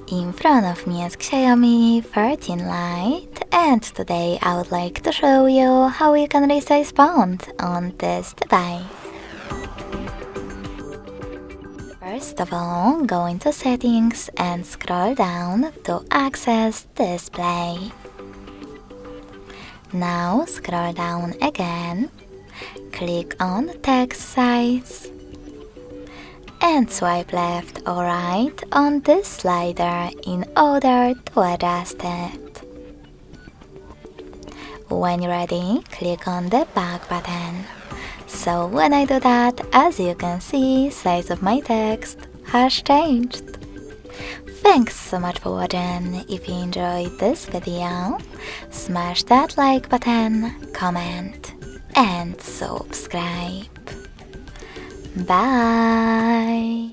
In front of me is Xiaomi 13 Lite, and today I would like to show you how you can resize font on this device. First of all, go into settings and scroll down to access display. Now scroll down again, click on text size and swipe left or right on this slider in order to adjust it. When you're ready, click on the back button. So when I do that, as you can see, size of my text has changed. Thanks so much for watching. If you enjoyed this video, smash that like button, comment and subscribe. Bye!